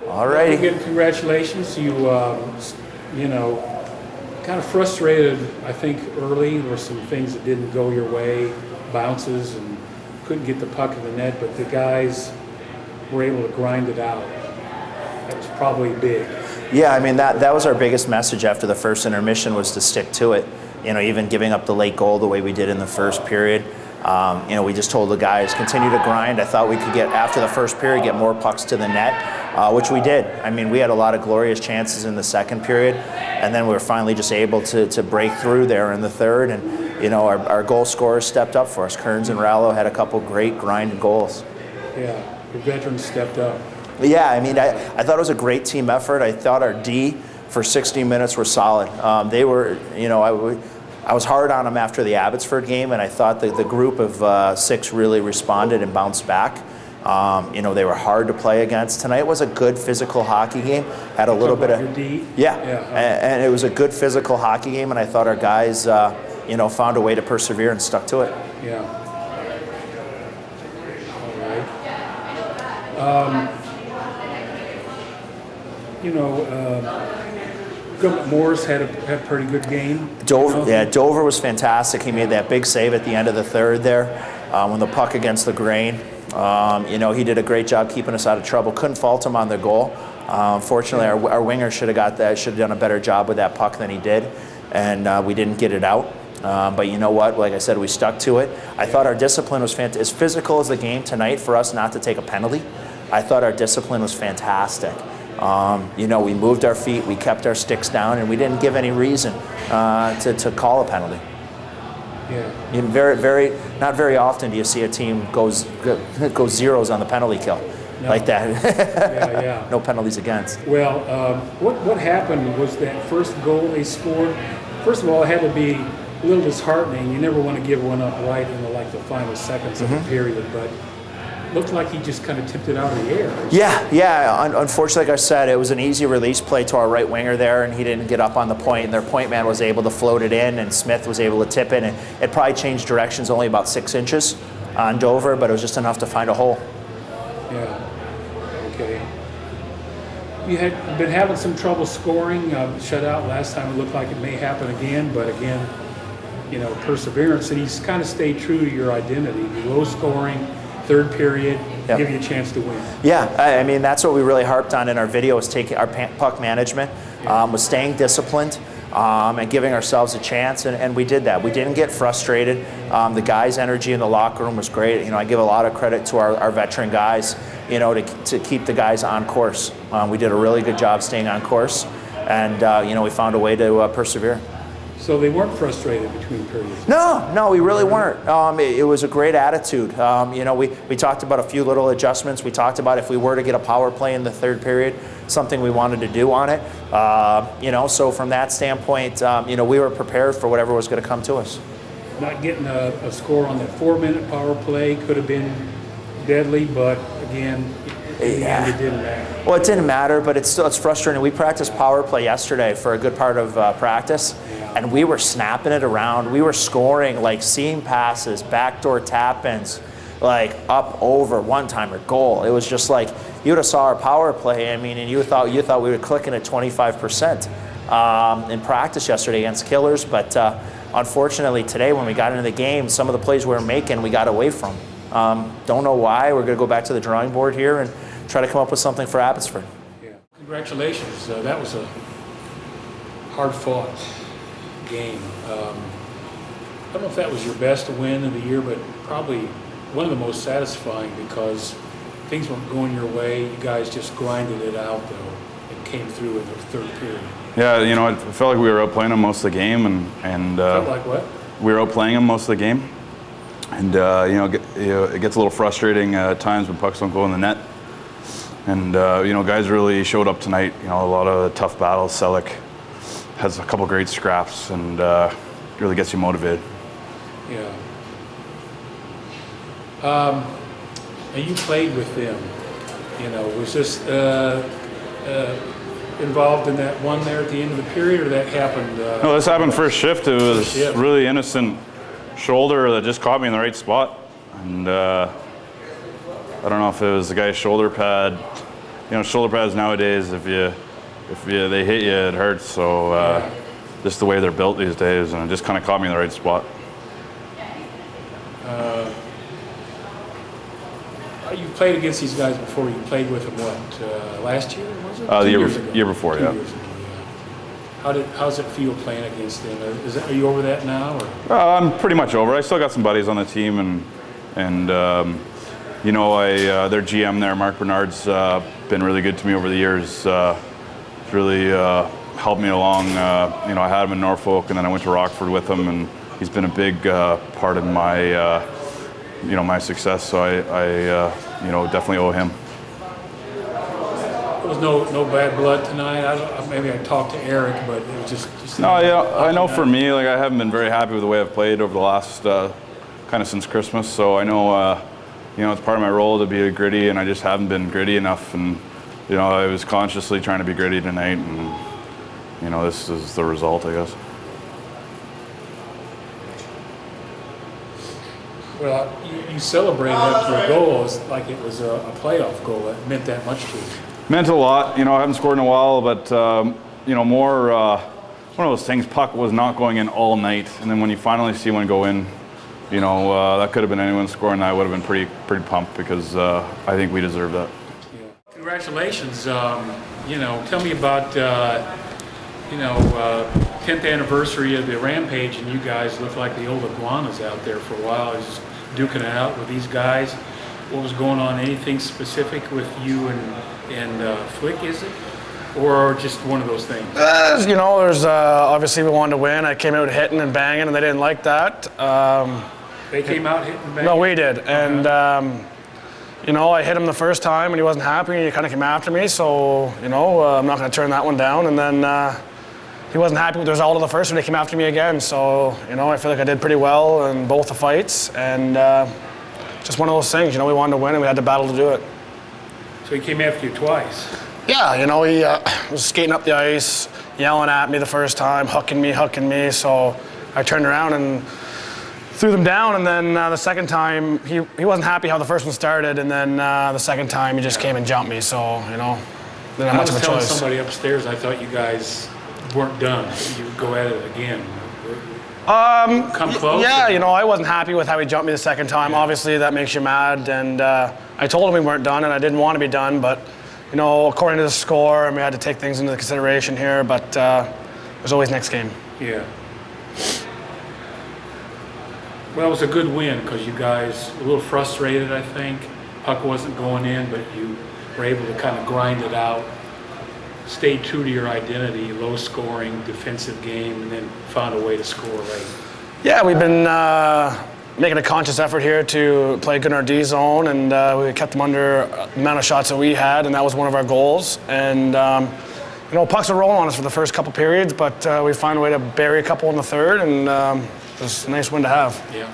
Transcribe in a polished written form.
All righty. Again, congratulations. You, you know, kind of frustrated, I think, early. There were some things that didn't go your way, bounces, and couldn't get the puck in the net, but the guys were able to grind it out. That was probably big. Yeah, I mean, that was our biggest message after the first intermission, was to stick to it. You know, even giving up the late goal the way we did in the first period. You know, we just told the guys, continue to grind. I thought we could get, after the first period, get more pucks to the net, which we did. I mean, we had a lot of glorious chances in the second period, and then we were finally just able to break through there in the third. And, you know, our goal scorers stepped up for us. Kearns and Rallo had a couple great grinded goals. Yeah, the veterans stepped up. Yeah, I mean, I thought it was a great team effort. I thought our D for 60 minutes were solid. They were, you know, I was hard on them after the Abbotsford game, and I thought that the group of 6 really responded and bounced back. You know, they were hard to play against. Tonight was a good physical hockey game. Had a little bit of, your D? yeah, and it was a good physical hockey game, and I thought our guys, you know, found a way to persevere and stuck to it. Yeah. All right. You know, Morris had a pretty good game. Dover, you know? yeah, Dover was fantastic. He made that big save at the end of the third there, when the puck against the grain. You know, he did a great job keeping us out of trouble. Couldn't fault him on the goal. Fortunately, our winger should have got that. Should have done a better job with that puck than he did, and we didn't get it out. But you know what? Like I said, we stuck to it. I thought our discipline was fantastic. As physical as the game tonight for us not to take a penalty, I thought our discipline was fantastic. You know, we moved our feet, we kept our sticks down, and we didn't give any reason to call a penalty. Yeah. You know, not very often do you see a team go zeros on the penalty kill like that. Yeah. No penalties against. Well, what happened was that first goal they scored. First of all, it had to be a little disheartening. You never want to give one up right in the final seconds of the period, but. Looked like he just kind of tipped it out of the air. Yeah. Unfortunately, like I said, it was an easy release play to our right winger there, and he didn't get up on the point, and their point man was able to float it in, and Smith was able to tip it, and it probably changed directions only about 6 inches on Dover, but it was just enough to find a hole. Yeah. Okay. You had been having some trouble scoring. Shutout last time. It looked like it may happen again, but again, you know, perseverance, and he's kind of stayed true to your identity. Low scoring. Third period, yep. Give you a chance to win. Yeah, I mean, that's what we really harped on in our video, was taking our puck management, was staying disciplined, and giving ourselves a chance, and we did that. We didn't get frustrated. The guys' energy in the locker room was great. You know, I give a lot of credit to our veteran guys, you know, to keep the guys on course. We did a really good job staying on course, and, you know, we found a way to persevere. So they weren't frustrated between periods? No, we really weren't. It was a great attitude. You know, we talked about a few little adjustments. We talked about if we were to get a power play in the third period, something we wanted to do on it. You know, so from that standpoint, you know, we were prepared for whatever was going to come to us. Not getting a score on that 4-minute power play could have been deadly, but again, in the end, it didn't matter. Well, it didn't matter, but it's frustrating. We practiced power play yesterday for a good part of practice. And we were snapping it around. We were scoring like seam passes, backdoor tap-ins, like up, over, one-timer, goal. It was just like, you would have saw our power play, I mean, and you thought we were clicking at 25% in practice yesterday against Killers. But unfortunately today, when we got into the game, some of the plays we were making, we got away from. Don't know why. We're going to go back to the drawing board here and try to come up with something for Abbotsford. Yeah. Congratulations. That was a hard-fought game. I don't know if that was your best win of the year, but probably one of the most satisfying because things weren't going your way. You guys just grinded it out, though, and came through in the third period. Yeah, you know, it felt like we were outplaying them most of the game, and felt like what? We were outplaying them most of the game, and you know, it gets a little frustrating at times when pucks don't go in the net. And you know, guys really showed up tonight. You know, a lot of tough battles. Selleck has a couple great scraps, and really gets you motivated. Yeah. And you played with them. You know, was this involved in that one there at the end of the period, or that happened? No, this happened first shift. It was really innocent shoulder that just caught me in the right spot, and I don't know if it was the guy's shoulder pad shoulder pads nowadays, if they hit you, it hurts. So just the way they're built these days, and it just kind of caught me in the right spot. You played against these guys before. You played with them what, last year, was it? The 2 years ago. year before, Two yeah. years ago, yeah. How's it feel playing against them? Are you over that now? Or? I'm pretty much over. I still got some buddies on the team, and their GM there, Mark Bernard's been really good to me over the years. It's really helped me along. I had him in Norfolk, and then I went to Rockford with him, and he's been a big part of my my success. So I definitely owe him. There was no bad blood tonight. Maybe I talked to Eric, but it was just no. Yeah, I know for me, I haven't been very happy with the way I've played over the last kind of since Christmas. So I know it's part of my role to be gritty, and I just haven't been gritty enough. And I was consciously trying to be gritty tonight, and this is the result, I guess. Well, you celebrated after a goal like it was a playoff goal. It meant that much to you. Meant a lot. I haven't scored in a while, but more one of those things. Puck was not going in all night, and then when you finally see one go in, that could have been anyone scoring. I would have been pretty pumped because I think we deserve that. Yeah. Congratulations. Tell me about 10th anniversary of the Rampage, and you guys look like the old iguanas out there for a while. I was just duking it out with these guys. What was going on? Anything specific with you and Flick, is it? Or just one of those things? There's obviously we wanted to win. I came out hitting and banging, and they didn't like that. They came out hitting and banging? No, we did. And, I hit him the first time, and he wasn't happy, and he kind of came after me. So, I'm not going to turn that one down. And then he wasn't happy with the result of the first one. He came after me again. So, I feel like I did pretty well in both the fights. And just one of those things, we wanted to win, and we had to battle to do it. So he came after you twice? Yeah, he was skating up the ice, yelling at me the first time, hucking me. So I turned around and threw them down, and then the second time, he wasn't happy how the first one started, and then the second time he just came and jumped me. So, didn't have much of a choice. I was telling somebody upstairs, I thought you guys weren't done. You would go at it again. Come close? Yeah, I wasn't happy with how he jumped me the second time. Yeah. Obviously, that makes you mad, and I told him we weren't done, and I didn't want to be done, but according to the score, and we had to take things into consideration here, but there's always next game. Yeah. Well, it was a good win because you guys were a little frustrated, I think. Puck wasn't going in, but you were able to kind of grind it out, stayed true to your identity, low scoring, defensive game, and then found a way to score late. Yeah, we've been making a conscious effort here to play good in our D zone, and we kept them under the amount of shots that we had, and that was one of our goals. And pucks were rolling on us for the first couple periods, but we found a way to bury a couple in the third, and it was a nice win to have. Yeah.